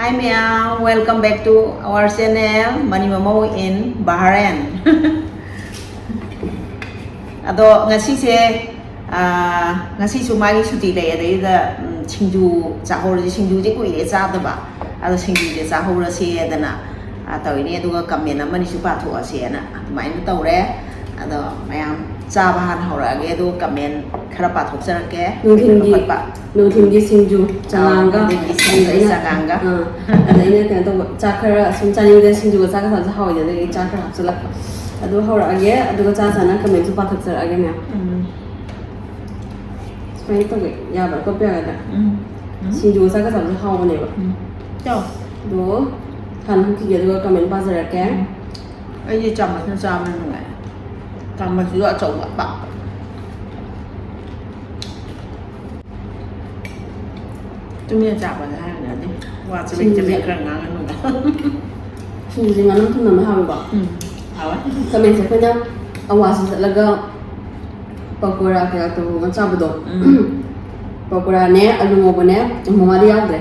Hi Meow, welcome back to our channel Money Momo in Bahrain. Ado ngasih ngasih sumagi suti le ada singju cahor singju je kui le cah ba ada singju je cahor se adana atau ini aduga kamen nama ni supa tu ase na main tau re ado mayam cah bahan hora ge adu kamen khara pa thok sar ke Nungthimgi singju changanga changanga ada ini kan to chakara sum chani de singju ga chaka sa hawi de chakara hapsala adu hora age adu cha sana kamen su pa thok sar age na Spray to ya ba ko pya ga singju sa ka sa hawi ne ba cho do han hu ki ge do kamen pa sar ke ai ji cham ma cham na ngai cham ma ju a chau ba chúng mình chạm vào hai nữa đi qua sẽ bị gần ngang luôn singju jing anam thum na hawi ba hả kamen sa kana awas sa laga pakora ka to ma cha bu do pakora ne alu mo bane mo ma ri yaw de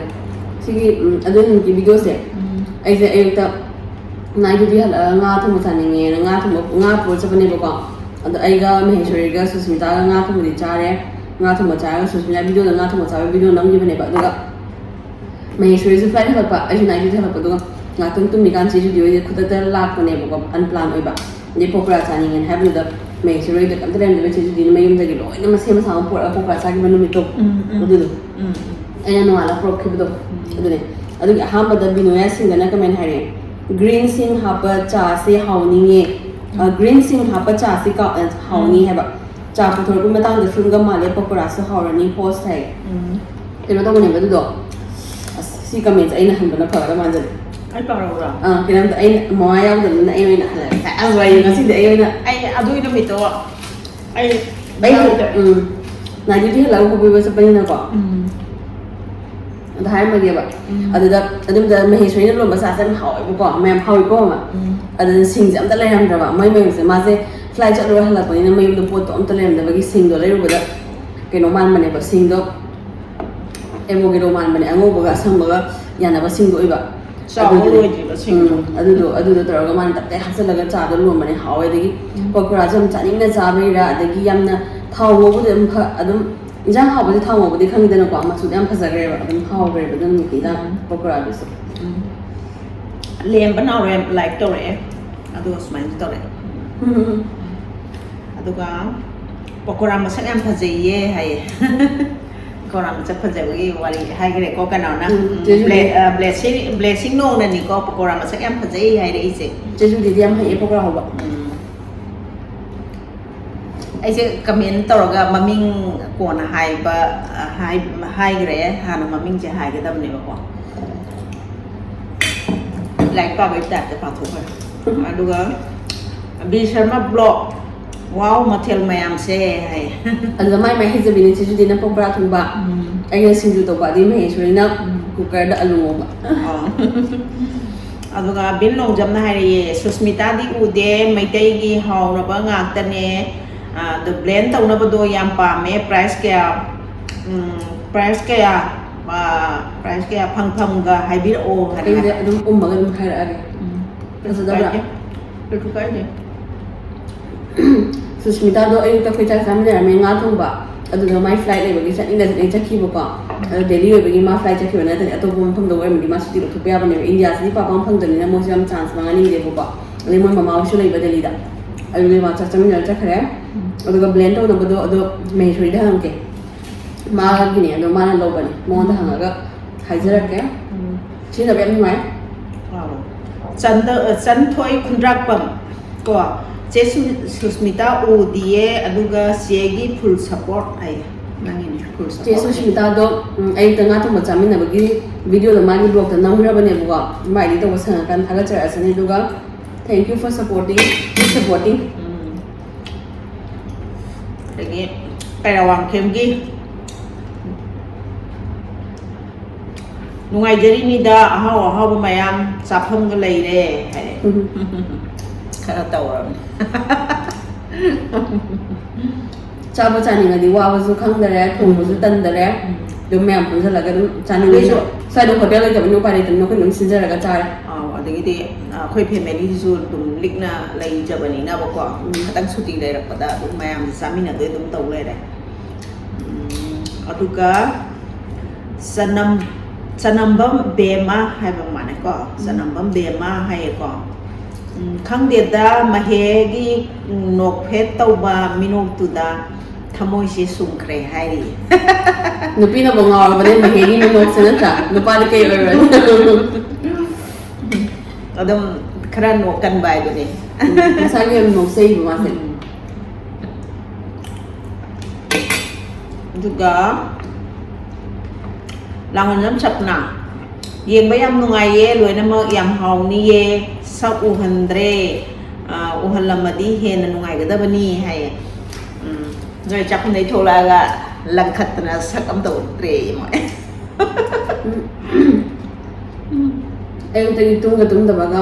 sigi adun ki video se ai se ai ta nai ki hal nga thum sa ni nge nga pro cha bane ba ko ad ai ga maheshwari ga susmita ga nga thum ri cha re nga thum cha ga susmita video na nga thum cha video nam ji bane ba da maheshwari su flight ha ba ai nai ki ha ba do nga tum tum ni kan si video ye khuda ta la ko ne ba ko unplan oi ba ni pokra cha ni ngen have the maheshwari da kan tren de che di ma yum da gi loi na ma se ma sa po pokra cha gi manu mi to du ai na wala pro ki do du ne adu ha ba da binu ya sing na comment ha re green sing ha pa cha se hauni nge green sing ha pa cha se ka hauni ha ba cha pu thor ku ma tang de film ga ma le pokra su haurani post hai ke no to ne ba du do si comment ai na han ba na pha da ma ja ai bảo rồi cái năm anh mò ai ông định em nè phải ăn vậy nó xin để em nè ai adu itu mito ai bây giờ là như thế là ông bây giờ bây giờ có thái mà gì vậy ở đây mình suy nghĩ luôn mà sao xem hỏi của con mẹ hỏi con mà ở đây sinh giảm tất lên rồi mà mấy mình sẽ mà sẽ fly chạy rồi hay là cái này mình được buat tụm tất lên rồi cái sinh rồi lấy rồi đó cái nó man mình này sinh đó em mua cái đồ man mình ăn mua bữa xong bữa nhà nào sinh rồi vậy sao luôn chỉ là sinh adudo taraga man tapte hasalaga chada lu mane hawe degi pakora jam chani na jabe ra degi yamna thau mo bu dem adum injang hawe thau mo bu de khang dena ko ma su yam phasa gre ba adum haw gre ba dum ki da pakora du so lem ban nào em like to re adu smile to re adu ga pakora ma sak em phaje ye hai Koram chắc phải dạy cái vali hai cái này có cái nào nè blessing nong này có koram chắc em phải dạy hai đấy gì chứ thì em hay pakora hậu ai sẽ comment tao rồi mà mình còn hai ba hai cái đấy hà mà mình chỉ hai cái tâm này mà còn lại qua với đặt cái phạt thuốc rồi đúng không bây giờ mà blog wow mà theo mày am xe hay anh mai hay giờ bên chứ đi nằm pakora thùng bạc anh ấy xin tàu bạc đi mấy số này cooker đã alu mà aduga bin long jam na hai Susmita di ude maitai gi haw na ba ngak tane the blend taw na ba do yam pa me price kaya phang ga hai bir o hari ini adum mà gần hai hari terus ada berapa itu kaya Susmita do ay ta kita sama dia main ngatung ba aduga mai flight le bagi sat inda sat chakki ba ko Delhi we bagi ma flight chakki na ta ato bom phang do we mi ma suti ro thupya ba ne India si pa bom phang do ne mo jam chance ma ngani de ba le mo ma ma shu le ba Delhi da ai le ma cha cham ne cha khare aduga blend do ba do ado me shri da hang ke ma gi ne do ma na lo ba ne mo da hang ga haijar ke chi da ben mai chan thoi khundrak pam ko che Susmita udie aduga siegi full support ai nangin full support che Susmita do ai ta nga thum chamin na bagi video da mani blog ta namra bane buga mai ni to wasanga kan thaga chara asani duga thank you for supporting lagi perawang kemgi nungai jari ni da ahaw mayam sapham ga lei re hai khara tawram cha ba cha ni ga di wa ba su khang da re thung ba su tan da re ꯑꯗꯨꯝ ꯃꯌꯥꯝ ꯄꯨꯟꯁꯤꯜꯂꯒ ꯑꯗꯨꯝ ꯆꯥꯅꯤꯡꯉꯩꯁꯨ ꯁ꯭ꯋꯥꯏꯗ hotel ꯂꯩꯇꯕꯅꯤꯅ ꯎꯄꯥꯏ ꯂꯩꯇꯕꯅꯤꯅ ꯑꯩꯈꯣꯏ ꯑꯗꯨꯝ ꯁꯤꯟꯖꯔꯒ ꯆꯥꯔꯦ ꯑꯗꯒꯤꯗꯤ ꯑꯩꯈꯣꯏ ꯐꯦꯃꯤꯂꯤꯁꯤꯁꯨ ꯑꯗꯨꯝ ꯂꯤꯛꯅ ꯂꯩꯖꯕꯅꯤꯅꯕꯀꯣ ꯈꯤꯇꯪ ꯁꯨꯇꯤ ꯂꯩꯔꯛꯄꯗ ꯑꯗꯨꯝ ꯃꯌꯥꯝꯁꯦ ꯆꯥꯃꯤꯟꯅꯗꯣꯏ ꯑꯗꯨꯝ ꯇꯧ ꯂꯩꯔꯦ ꯑꯗꯨꯒ ꯆꯅꯝꯕꯝ ꯕꯦꯃꯥ ꯍꯥꯏꯕ ꯃꯥꯅꯦꯀꯣ ꯆꯅꯝꯕꯝ ꯕꯦꯃꯥ ꯍꯥꯏꯌꯦꯀꯣ ꯈꯪꯗꯦꯗ ꯃꯍꯦꯒꯤ ꯅꯣꯛꯐꯦꯠ ꯇꯧꯕ ꯃꯤꯅꯣꯛꯇꯨꯗ ꯊꯃꯣꯏꯁꯦ ꯁꯨꯝꯈ꯭ꯔꯦ ꯍꯥꯏꯔꯤ ꯅꯨꯄꯤꯅꯕꯨ ꯉꯥꯎꯔꯕꯅꯦ ꯃꯍꯦꯒꯤ ꯃꯤꯅꯣꯛꯁꯦ ꯅꯠꯇ꯭ꯔꯥ ꯅꯨꯄꯥꯗꯤ ꯀꯩ ꯑꯣꯏꯔꯅꯤ ꯑꯗꯨꯝ ꯈꯔ ꯅꯣꯛꯀꯟꯕ ꯍꯥꯏꯗꯨꯅꯤ ꯃꯁꯥꯒꯤ ꯌꯥꯝ ꯅꯣꯛꯆꯩꯕ ꯃꯥꯁꯦ ꯑꯗꯨꯒ ꯂꯥꯡꯋꯟꯖꯝ ꯁꯞꯅ ꯌꯦꯡꯕ ꯌꯥꯝ ꯅꯨꯡꯉꯥꯏꯌꯦ ꯂꯣꯏꯅꯃꯛ ꯌꯥꯝ ꯍꯥꯎꯅꯤꯌꯦ ꯁꯛ ꯎꯍꯟꯗ꯭ꯔꯦ ꯎꯍꯜꯂꯝꯃꯗꯤ ꯍꯦꯟꯅ ꯅꯨꯡꯉꯥꯏꯒꯗꯕꯅꯤ ꯍꯥꯏꯌꯦ ꯅꯣꯏ ꯆꯥꯛꯈꯨꯝꯗꯩ ꯊꯣꯛꯂꯛꯑꯒ ꯂꯪꯈꯠꯇꯅ ꯁꯛ ꯑꯝꯇ ꯎꯠꯇ꯭ꯔꯦ ꯃꯣꯏ ꯑꯌꯨꯛꯇꯒꯤ ꯇꯨꯝꯒ ꯇꯨꯝꯗꯕꯒ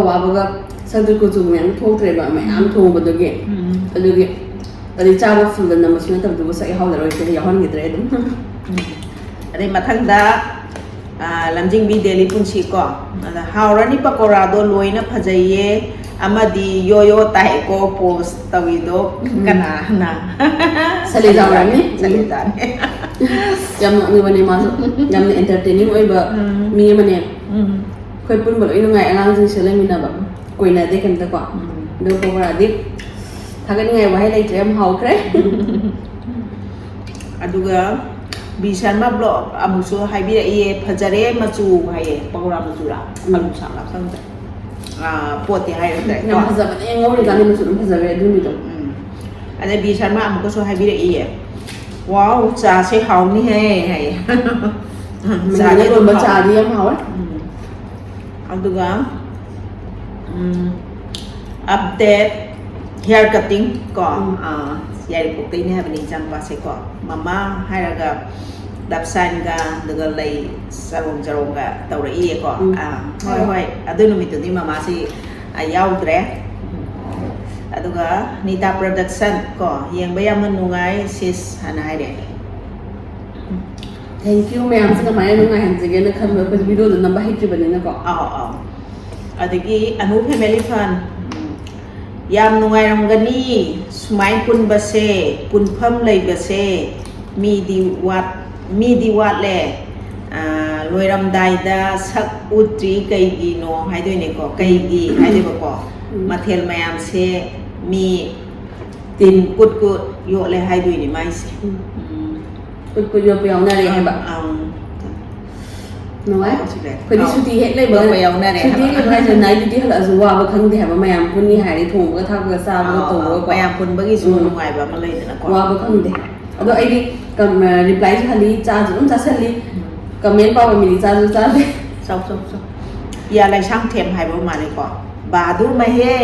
ꯋꯥꯕꯒ ꯁꯛꯇꯨ ꯀꯨꯆꯨ ꯃꯌꯥꯝ ꯊꯣꯛꯇ꯭ꯔꯦꯕ ꯃꯌꯥꯝ ꯊꯣꯡꯕꯗꯨꯒꯤ ꯑꯗꯨꯒꯤ ꯑꯗꯩ ꯆꯥꯕ ꯐꯨꯜꯗ ꯅꯝꯕꯁꯨ ꯅꯠꯇꯕꯗꯨꯕꯨ ꯁꯛ ꯌꯥꯎꯍꯜꯂꯔꯣꯏꯁꯦ ꯌꯥꯎꯍꯟꯈꯤꯗ꯭ꯔꯦ ꯑꯗꯨꯝ ꯑꯗꯩ ꯃꯊꯪꯗ ꯂꯝꯖꯤꯡꯕꯤ ꯗꯦꯂꯤ ꯄꯨꯟꯁꯤ ꯀꯣ ꯑꯗ ꯍꯥꯎꯔꯅꯤ ꯄꯀꯣꯔꯥꯗꯣ ꯂꯣꯏꯅ ꯐꯖꯩꯌꯦ ꯑꯃꯗꯤ ꯌꯣꯌꯣ ꯇꯥꯏꯀꯣ ꯄꯣꯁ ꯇꯧꯏꯗꯣ ꯀꯅꯥꯅ ꯁꯂꯦꯖꯥꯎꯔꯅꯤ ꯁꯂꯦꯖꯥꯅꯦ ꯌꯥꯝ ꯅꯣꯛꯅꯤꯡꯕꯅꯦ ꯃꯥꯁꯨ ꯌꯥꯝꯅ ꯑꯦꯟꯇꯔꯇꯦꯅꯤꯡ ꯑꯣꯏꯕ ꯃꯤ ꯑꯃꯅꯦ ꯑꯩꯈꯣꯏ ꯄꯨꯟꯕ ꯂꯣꯏ ꯅꯨꯡꯉꯥꯏ ꯑꯉꯥꯡꯁꯤꯡꯁꯨ ꯂꯩꯃꯤꯟꯅꯕ ꯀꯣꯏꯅꯗꯦ ꯀꯩꯝꯇꯀꯣ ꯑꯗꯨ ꯄꯀꯣꯔꯥꯗꯤ ꯊꯥꯒꯠꯅꯤꯡꯉꯥꯏ ꯋꯥꯍꯩ ꯂꯩꯇ꯭ꯔꯦ ꯌꯥꯝ ꯍꯥꯎꯈ꯭ꯔꯦ ꯑꯗꯨꯒ ꯕꯤ ꯁꯔꯃ ꯕ꯭ꯂꯣꯛ ꯑꯃꯨꯛꯁꯨ ꯍꯥꯏꯕꯤꯔꯛꯏꯌꯦ ꯐꯖꯔꯦ ꯃꯆꯨ ꯍꯥꯏꯌꯦ ꯄꯀꯣꯔꯥ ꯃꯆꯨꯔꯥ ꯑꯂꯨ ꯁꯥꯛꯂꯥ ꯈꯪꯗ꯭ꯔꯦ ꯄꯣꯠꯇꯤ ꯍꯥꯏꯔꯛꯇ꯭ꯔꯦ ꯌꯥꯝ ꯐꯖꯕꯅꯦ ꯉꯧꯔꯤꯀꯥꯟꯗ ꯃꯆꯨ ꯑꯗꯨꯝ ꯐꯖꯔꯦ ꯑꯗꯨ ꯅꯨꯃꯤꯠꯇꯣ ꯑꯗꯩ ꯕꯤ ꯁꯔꯃ ꯑꯃꯨꯛꯀꯁꯨ ꯍꯥꯏꯕꯤꯔꯛꯏꯌꯦ ꯋꯥꯎ ꯆꯥꯁꯦ ꯍꯥꯎꯅꯤꯍꯦ ꯍꯥꯏꯌꯦ ꯆꯥꯗꯤ ꯂꯣꯟꯕ ꯆꯥꯗꯤ ꯌꯥꯝ ꯍꯥꯎꯋꯦ ꯑꯗꯨꯒ ꯑꯞꯗꯦꯠ ꯍꯤꯌꯔ ꯀꯠꯇꯤꯡ ꯀꯣ ꯌꯥꯏꯔꯤꯄꯣꯛꯇꯩꯅꯦ ꯍꯥꯏꯕꯅꯤ ꯏꯆꯥꯅꯨꯄꯥꯁꯦ ꯀꯣ ꯃꯃꯥ ꯍꯥꯏꯔꯒ ꯂꯞꯁꯥꯏꯟꯒ ꯑꯗꯨꯒ ꯂꯩ ꯆꯔꯣꯡꯒ ꯇꯧꯔꯛꯏꯌꯦꯀꯣ ꯍꯣꯏ ꯍꯣꯏ ꯑꯗꯨ ꯅꯨꯃꯤꯠꯇꯨꯗꯤ ꯃꯃꯥꯁꯤ ꯌꯥꯎꯗ꯭ꯔꯦ ꯑꯗꯨꯒ ꯅꯤꯇꯥ ꯄ꯭ꯔꯗꯛꯁꯟ ꯀꯣ ꯌꯦꯡꯕ ꯌꯥꯝꯅ ꯅꯨꯡꯉꯥꯏ ꯁꯤꯁ ꯍꯥꯏꯅ ꯍꯥꯏꯔꯛꯑꯦ ꯊꯦꯡꯛ ꯌꯨ ꯃꯌꯥꯝꯁꯦ ꯀꯃꯥꯏꯅ ꯅꯨꯡꯉꯥꯏꯍꯟꯁꯤꯒꯦꯅ ꯈꯟꯕ ꯑꯩꯈꯣꯏ ꯚꯤꯗꯤꯑꯣꯗꯣ ꯅꯝꯕ ꯍꯩꯇ꯭ꯔꯤꯕꯅꯤꯅꯀꯣ ꯑꯗꯒꯤ ꯑꯅꯨ ꯐꯦꯃꯤꯂꯤ ꯐꯟ ꯌꯥꯝ ꯅꯨꯡꯉꯥꯏꯔꯝꯒꯅꯤ ꯁꯨꯃꯥꯏꯅ ꯄꯨꯟꯕꯁꯦ ꯄꯨꯟꯐꯝ ꯂꯩꯕꯁꯦ ꯃꯤꯗꯤ ꯋꯥꯠꯂꯦ ꯂꯣꯏꯔꯝꯗꯥꯏꯗ ꯁꯛ ꯎꯠꯇ꯭ꯔꯤ ꯀꯩꯒꯤꯅꯣ ꯍꯥꯏꯗꯣꯏꯅꯦꯀꯣ ꯀꯩꯒꯤ ꯍꯥꯏꯗꯣꯏꯕꯀꯣ ꯃꯊꯦꯜ ꯃꯌꯥꯝꯁꯦ ꯃꯤ ꯇꯤꯟ ꯀꯨꯠ ꯌꯣꯠꯂꯦ ꯍꯥꯏꯗꯣꯏꯅꯦ ꯃꯥꯏꯁꯦ ꯀꯨꯠ ꯌꯣꯠꯄ ꯌꯥꯎꯅꯔꯦ ꯍꯥꯏꯕ ꯅꯨꯡꯉꯥꯏ ꯑꯩꯈꯣꯏꯗꯤ ꯁꯨꯇꯤ ꯍꯦꯛ ꯂꯩꯕ ꯁꯨꯇꯤ ꯍꯦꯛ ꯂꯩꯕ ꯍꯥꯏꯁꯦ ꯅꯥꯏꯠ ꯗ꯭ꯌꯨꯇꯤ ꯍꯜꯂꯛꯑꯁꯨ ꯋꯥꯕ ꯈꯪꯗꯦ ꯍꯥꯏꯕ ꯃꯌꯥꯝ ꯄꯨꯟꯅꯤ ꯍꯥꯏꯔꯗꯤ ꯊꯣꯡꯕꯒ ꯊꯥꯛꯄꯒ ꯆꯥꯕꯒ ꯇꯧꯕꯒꯀꯣ ꯃꯌꯥꯝ ꯄꯨꯟꯕꯒꯤꯁꯨ ꯅꯨꯡꯉꯥꯏꯕ ꯑꯃ ꯂꯩꯗꯅꯀꯣ ꯋꯥꯕ ꯈꯪꯗꯦ ꯑꯗꯣ ꯑꯩꯗꯤ ꯔꯤꯄ꯭ꯂꯥꯏꯁꯨ ꯍꯜꯂꯤ ꯆꯥꯁꯨ ꯑꯗꯨꯝ ꯆꯥꯁꯤꯜꯂꯤ ꯀꯃꯦꯟ ꯄꯥꯕ ꯃꯤꯗꯤ ꯆꯥꯁꯨ ꯆꯥꯗꯦ ꯆꯥꯎ ꯄꯤꯌꯥ ꯂꯩꯁꯥꯡ ꯊꯦꯝ ꯍꯥꯏꯕ ꯃꯥꯜꯂꯦꯀꯣ ꯕꯥꯗꯨꯔ ꯃꯍꯦ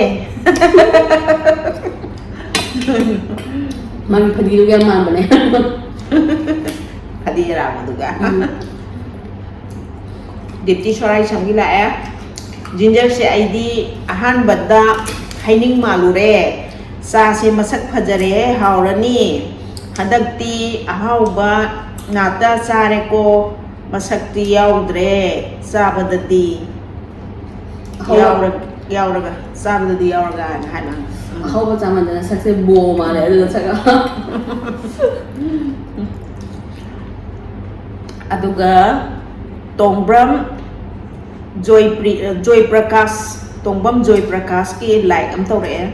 ꯃꯥꯒꯤ ꯐꯗꯤꯗꯨꯒ ꯌꯥꯝ ꯃꯥꯟꯕꯅꯦ ꯐꯗꯤ ꯑꯔꯥꯡꯕꯗꯨꯒ ꯗꯤꯞꯇꯤ ꯁꯣꯔꯥꯏ ꯁꯝꯒꯤ ꯂꯥꯛꯑꯦ ꯖꯤꯟꯖꯔꯁꯦ ꯑꯩꯗꯤ ꯑꯍꯥꯟꯕꯗ ꯍꯩꯅꯤꯡ ꯃꯥꯜꯂꯨꯔꯦ ꯆꯥꯁꯦ ꯃꯁꯛ ꯐꯖꯔꯦ ꯍꯥꯎꯔꯅꯤ ꯍꯟꯗꯛꯇꯤ ꯑꯍꯥꯎꯕ ꯉꯥꯛꯇ ꯆꯥꯔꯦꯀꯣ ꯃꯁꯛꯇꯤ ꯌꯥꯎꯗ꯭ꯔꯦ ꯆꯥꯕꯗꯗꯤ ꯌꯥꯎꯔꯒ ꯆꯥꯕꯗꯗꯤ ꯌꯥꯎꯔꯒ ꯍꯥꯏꯅ ꯑꯍꯥꯎꯕ ꯆꯥꯃꯟꯗꯅ ꯁꯛꯁꯦ ꯕꯣ ꯃꯥꯜꯂꯦ ꯑꯗꯨꯒ ꯁꯛ ꯑꯗꯨꯒ ꯇꯣꯡꯕ꯭ꯔꯝ ꯖꯣꯏ ꯄ꯭ꯔꯀꯥꯁ ꯇꯣꯡꯕꯝ ꯖꯣꯏ ꯄ꯭ꯔꯀꯥꯁꯀꯤ ꯂꯥꯏꯛ ꯑꯃ ꯇꯧꯔꯛꯑꯦ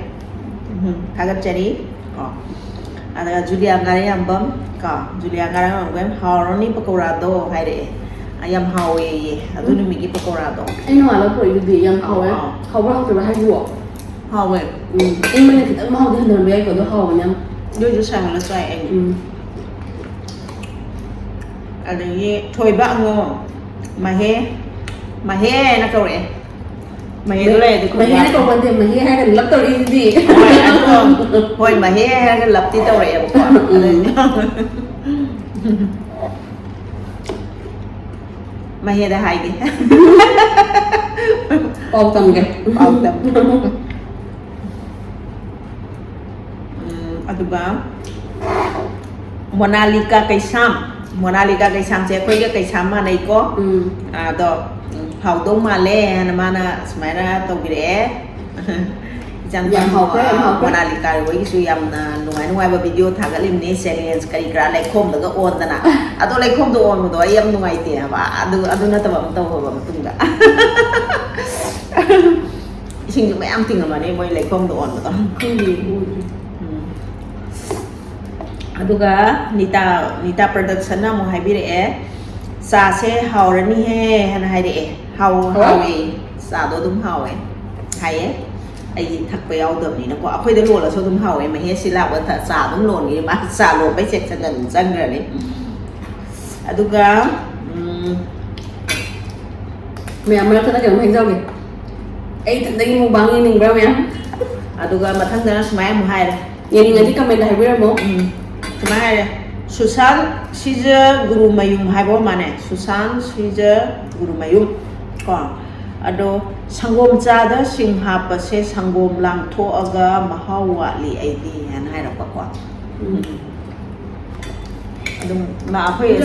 ꯊꯥꯒꯠꯆꯔꯤ ꯑꯗꯨꯒ ꯖꯨꯂꯤꯌꯥ ꯉꯥꯔꯌꯥꯝꯕꯝ ꯖꯨꯂꯤꯌꯥ ꯉꯥꯔꯌꯥꯝꯕꯝ ꯍꯥꯎꯔꯅꯤ ꯄꯀꯧꯔꯥꯗꯣ ꯍꯥꯏꯔꯛꯑꯦ ꯌꯥꯝ ꯍꯥꯎꯋꯦꯌꯦ ꯑꯗꯨ ꯅꯨꯃꯤꯠꯀꯤ ꯄꯀꯧꯔꯥꯗꯣ ꯑꯩꯅ ꯃꯥꯜꯂ ꯄꯨꯔꯛꯏꯗꯨꯗꯤ ꯌꯥꯝ ꯍꯥꯎꯋꯦ ꯍꯥꯎꯕ꯭ꯔꯥ ꯍꯥꯎꯇꯕ꯭ꯔꯥ ꯍꯥꯏꯕꯤꯌꯣ ꯍꯥꯎꯋꯦ ꯏꯪꯕꯅ ꯈꯤꯇꯪ ꯃꯍꯥꯎꯗꯤ ꯍꯟꯊꯔꯝꯕ ꯌꯥꯏꯀꯣ ꯑꯗꯣ ꯍꯥꯎꯕꯅꯦ ꯌꯥꯝ ꯑꯗꯨꯏꯁꯨ ꯁꯥꯍꯜꯂ ꯆꯥꯏ ꯑꯩ ꯑꯗꯒꯤ ꯊꯣꯏꯕ ꯑꯉꯣꯝ ꯃꯍꯦꯅ ꯀꯧꯔꯛꯑꯦ ꯃꯍꯦꯗꯣ ꯂꯩꯔꯗꯤ ꯃꯍꯦꯅ ꯀꯧꯕ ꯅꯠꯇꯦ ꯃꯍꯦ ꯍꯥꯏꯔꯒ ꯂꯞ ꯇꯧꯔꯛꯏꯗꯨꯗꯤ ꯍꯣꯏ ꯃꯍꯦ ꯍꯥꯏꯔꯒ ꯂꯞꯇꯤ ꯇꯧꯔꯛꯑꯦꯕꯀꯣ ꯃꯍꯦꯗ ꯍꯥꯏꯒꯦ ꯄꯥꯎ ꯇꯝꯒꯦ ꯑꯗꯨꯒ ꯃꯣꯅꯥꯂꯤꯀꯥ ꯀꯩꯁꯥꯝ Monalika kay samse ko ga kay sama nay ko do haudong male na mana smaina to gire jang Monalika wai su yam na nuai ba video thagalim ni challenge kari kra lai khom da on da na ado lai khom do on do yam nuai te ba adu na ta ba to ba tung ga sing ju mai am ting ma ne moi lai khom do on ba to aduga nita production na mo haibire sa se haurani he hana haire hawe sa do dum hawe haye ai thak pe yaw dum ni na ko akhoi de lo la so dum hawe ma he sila ba tha sa dum lon ni ba sa lo bai set changan chang ra ni aduga mẹ mà thật là kiểu hành rau kì ấy thật đấy mua bán như mình bao mẹ aduga mathang da smai mo hai nhìn người thích comment là hay biết không Kemana? Susan sija guru mayum hai bo mane. Susan sija guru mayum. Kon. Ado sanggom jada singha pa se sanggom lang tho aga mahawa li aidi han hai rak ko. Ado na aphoi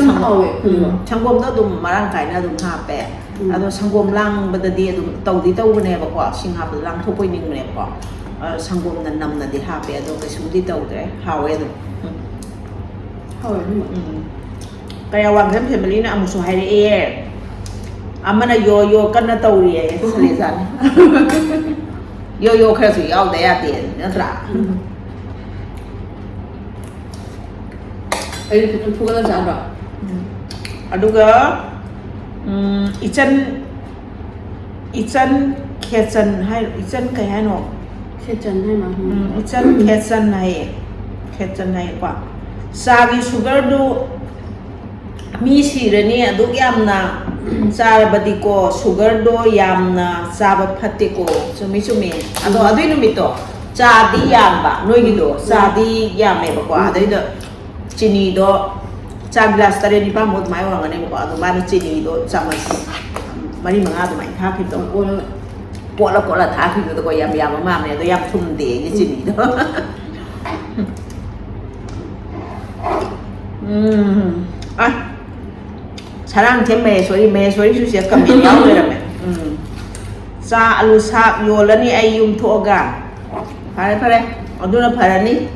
sanggom da dum marang kai na dum ha pe. Ado sanggom lang badadi dum tawdi taw ne ba ko singha pa lang tho poi ning ne ko. Sanggom na nam na di ha pe ado ka sudi taw de hawe do. Kaya wang sem family na amuso hai re amana yo kan na tau ri ai tu sale san yo kha su yao de ya tiền na tra ấy thì thu cái giá rồi aduga ichan khetsan hai ichan kai hai no chân hay mà ichan khetsan hai kwa sagi sugar do mi sirani aduk yamna charabadi ko sugar do yamna chaba phatte ko chumi ado adui numito cha di yamba noi gi do cha di yame ba ko adai do chini do cha glass tare ni pa mod mai wa ngane ko ado ba ni chini do chamas mari manga do mai tha ki to ko la tha ki do ko yam ma ne do yam thum de gi chini do 사랑 템메 소리 수시야 까미 나오더라며 자 알루 삽 요라니 아이움 토가 파래 어두나 파라니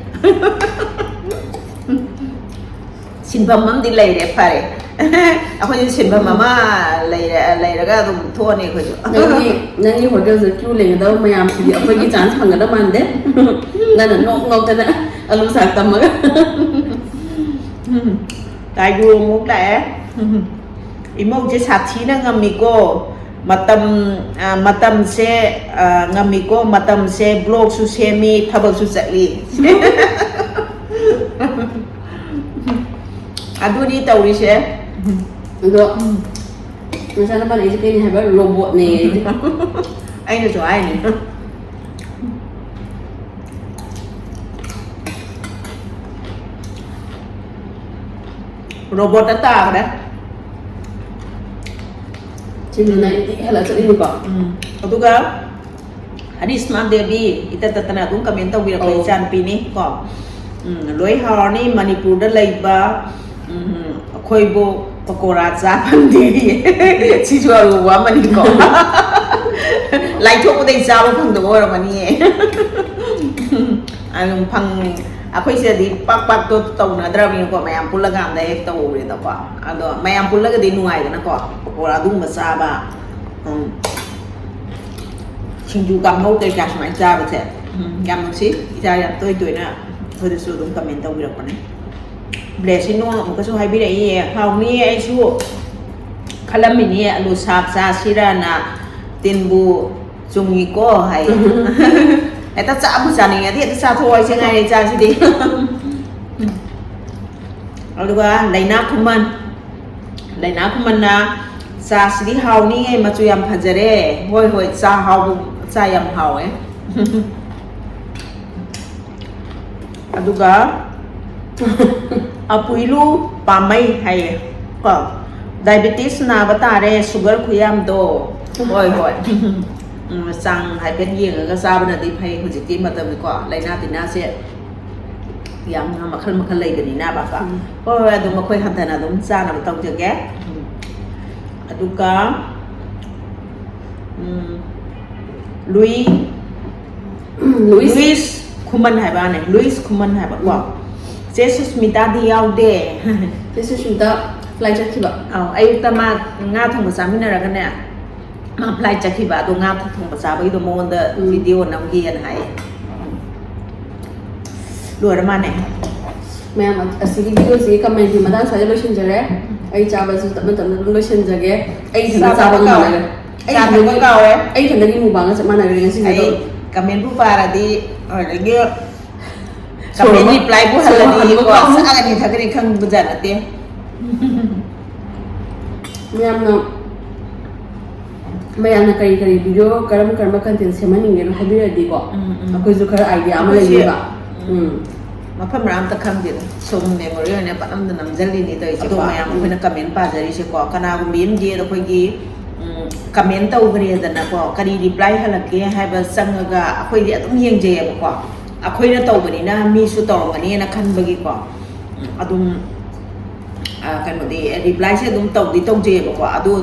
신밤맘 딜레이래 파래 아버지 신밤마마 레이라가 좀 토니 그죠 nangi hotel giờ kêu lên đâu mà làm gì ở cái chán thằng đó mà đấy nên là ngọc thế này allu sạc tầm mà tại dù muốn lẽ imo je sathi na ngamiko matam se ngamiko matam se blog su semi thabak su chali adu ni tawri se được mà sao nó bắt lấy cái này hay robot này anh là chỗ ai này robot đã ta rồi đấy trên này hay là sẽ đi một cỏ itu kan hadis smart devi ita tatana tung kami tahu bila pelajaan pini kok loi harni Manipur dah laiba koi bo pakora zaman diri si jual gua mani kok lai thok ko dei jawa phang do orang mani ang phang akhoi se di pak to tau na dra mi ko mayam pulaga am dai tau re ta pa ado mayam pulaga di nuai na ko ora dung ma sa ba singju kam ngau ke gas mai cha ba se gam si ja ya tôi na thôi de su dum comment tau bi ra ko ne blessing no mo ka su hai bi dai hau ni ai su khalam mi ni alu sap sa sirana tinbu jungi ko hai ta cha bu cha ni thì ta cha thôi chứ ngay cha chứ đi aduga laina khuman na sa sidi hau ni ngai ma chu yam phajare hoi cha hau cha yam hau aduga apuilu pamai hai ko diabetes na batare sugar khuyam do hoi sang hai bên gì người ta sao bên này đi hay hồi chỉ mà tầm có lấy na thì na sẽ ꯌꯥꯝꯅ ꯃꯈꯜ ꯃꯈꯜ ꯂꯩꯕꯅꯤꯅꯕꯀꯣ ꯍꯣꯏ ꯍꯣꯏ ꯑꯗꯨꯝ ꯃꯈꯣꯏ ꯍꯟꯊꯅ ꯑꯗꯨꯝ ꯆꯥꯅꯕ ꯇꯧꯖꯒꯦ ꯑꯗꯨꯒ ꯂꯨꯏꯁ ꯈꯨꯃꯟ ꯍꯥꯏꯕꯅꯦ ꯂꯨꯏꯁ ꯈꯨꯃꯟ ꯍꯥꯏꯕꯀꯣ ꯆꯦ ꯁꯨꯁꯃꯤꯇꯥꯗꯤ ꯌꯥꯎꯗꯦ ꯆꯦ ꯁꯨꯁꯃꯤꯇꯥ ꯐ꯭ꯂꯥꯏꯠ ꯆꯠꯈꯤꯕ ꯑꯌꯨꯛꯇ ꯃꯥ ꯉꯥ ꯊꯣꯡꯕ ꯆꯥꯃꯤꯟꯅꯔꯒꯅꯦ ꯃꯥ ꯐ꯭ꯂꯥꯏꯠ ꯆꯠꯈꯤꯕ ꯑꯗꯣ ꯉꯥ ꯊꯣꯡꯕ ꯆꯥꯕꯒꯤꯗꯣ ꯃꯉꯣꯟꯗ ꯚꯤꯗꯤꯑꯣ ꯅꯝꯒꯦꯅ ꯍꯥꯏꯌꯦ ꯂꯣꯏꯔ ꯃꯥꯅꯦ ꯃꯌꯥꯝ ꯑꯁꯤꯒꯤ ꯚꯤꯗꯤꯑꯣꯁꯤꯒꯤ ꯀꯃꯦꯟꯇꯤ ꯃꯇꯥꯡ ꯁ꯭ꯋꯥꯏꯗ ꯂꯣꯏꯁꯤꯟꯖꯔꯦ ꯑꯩ ꯆꯥꯕꯁꯨ ꯇꯞꯅ ꯇꯞꯅ ꯑꯗꯨꯝ ꯂꯣꯏꯁꯤꯟꯖꯒꯦ ꯑꯩ ꯏꯊꯟꯗ ꯆꯥꯕ ꯃꯥꯟꯅꯒ꯭ꯔꯦ ꯑꯩ ꯏꯊꯟꯗꯒꯤ ꯃꯨꯛꯕꯥꯡꯒ ꯆꯞ ꯃꯥꯟꯅꯒ꯭ꯔꯦ ꯉꯁꯤꯁꯦ ꯀꯃꯦꯟꯕꯨ ꯄꯥꯔꯗꯤ ꯑꯗꯒꯤ कमेंट रिप्लाई को हल्दी को सागा नि थगरे खंग बुझा नते मैम कई कई वीडियो करम करम कंटेंट सेमनिंगे नो हबिरदी को अखोय जु खरा आइडिया अमा लेबा मफम राम त खंग दे सोम मेमोरी ने पनम द नमजली नि तई से को मैम अखोयना कमेंट पाजरी से को कना गु मीम जे अखोय गी कमेंट तौबरे दना को करी रिप्लाई हलके हाइबा संगगा अखोय दि अदुम येंजे को अखोयना तौबनिना मीसु तौरमनिना खनबगी को अदुम कनोदि रिप्लाई से अदुम तौदि तौजेबको अदु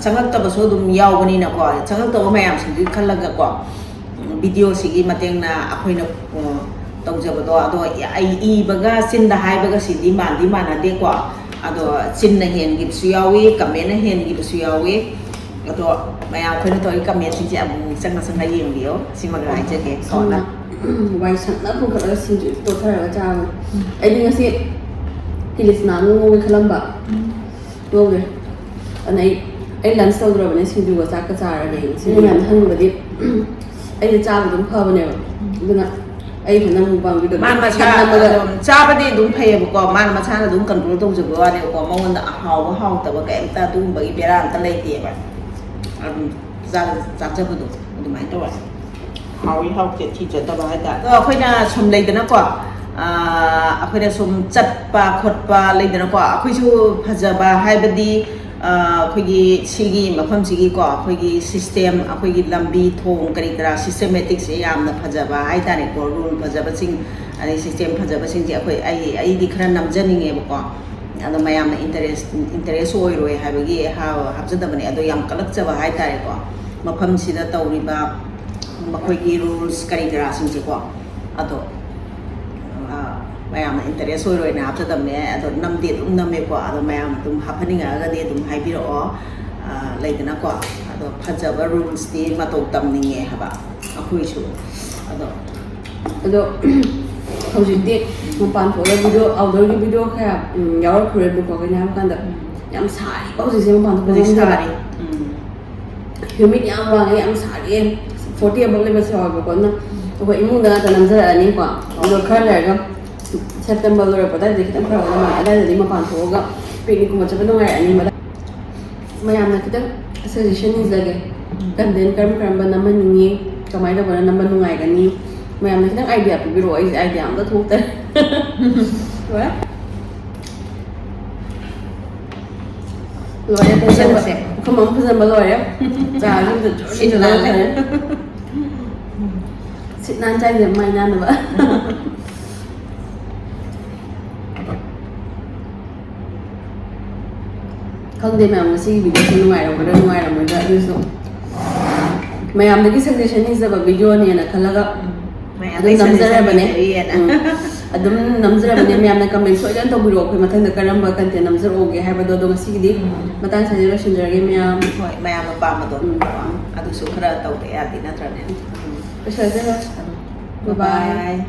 चंगक्तबसो अदुम यावबनिना को चंगक्तब मयाम सिंदि खलगा को वीडियो सिगी मतेंगना अखोयना तौजबदो अदो आई इबगा सिंदा हाइबगा सिदि मानदि मानदे को अदो चिन्ना हेनगिबसु यावी कमेंट हेनगिबसु यावी अदो मयाम अखोयना तौइ कमेंट सिंजे अबु चंगा चंगा येंगियो सिमगा हाइजगे सोना वाई संना पुखला सिंजु तोथरा जाव अदि ngasi किलिसना ngोवे खलंबा ngोवे अनै ai lunch तौद्रबने सिंजु गा चाका चारने सिंजु याम हंगबदि ai चाबा दुम फबने दुना ai फना मुबांग बिदो मान मछा चाबदि दुम फयबको मान मछाना दुम कंट्रोल तौजबो वाने को मंगोंदा हाव हाव तब कैमता दुम बगी बेरा अंत लेतेबा अदुम जाजबदो अदुमाय तवा हावी हाउते थीजदबा हाइदा अखोयना सम लेदना को अखोयना सम चटपा खोटपा लेदना को अखोयसु फजबा हाइबदि अखोयगी सिगी मफम सिगी को अखोयगी सिस्टम अखोयगी लंबी थोंग करी करा सिस्टमैटिक से यामना फजबा हाइताने को रूल फजबा सिंग अनि सिस्टम फजबा सिंग जे अखोय आई दि खरा नमजनिंगे बको अदो मयामना इंटरेस्ट ओइरोय हाइबगी हाबजदबने अदो याम कलक्चबा हाइतारे को मफम सिदा तौरिबा मखोयगी रूल्स करी करा सिंग को अदो मैम इंटरेस्ट होइरोयना हाबजदबने अदो नमदे दुम नमे को अदो मैम तुम हाफनिंगागदे तुम हाइबिरो लेदना को अदो फजबा रूल्स दी मतौ तमनिंगे हबा अखोयसु अदो हौजिदि मपान थोला वीडियो आउटडोर की वीडियो खया यावर खुरे बुको गना कांदा याम सारी हौजिसे मपान थोला सारी ह्यूमिड याम वांगे याम सारी 40 above level से होगा को ना तो इमुंग दाना तनमजर आनी को और खर लेगा सेप्टेम्बर लोरे पता है देखते हैं पर वाला मार अदा जल्दी मपान होगा पिकनिक को मचा बनो है आनी मदा मैं आमना कितना सजेशन इस लगे कंटेंट कर्म कर्म बना मनिये कमाई तो बना नंबर नुआई करनी मैं आमना कितना आइडिया पे भी रो इस आइडिया हम तो थोकते है लोरे पैसे से कम पैसे बलोरे चाहे तो इतना है सिनान चाहिए मायना ना बा खंदे मैम ngasi video से नुआई रमदा अदुसो मैम दगी सजेशन इज द वीडियो ने ना खलगा अदुम नमजरा बने अदुम नमजरा बने मैम ना कमेंट सोजन तो बिरो कोई मथन द करम बा कंटेंट नमजर ओगे हाइबदो दो ngasi दी मतान सजेशन जरगे मैम होय मैम पामदो अदुसो खरा तौते यादि नत्रने Bye bye.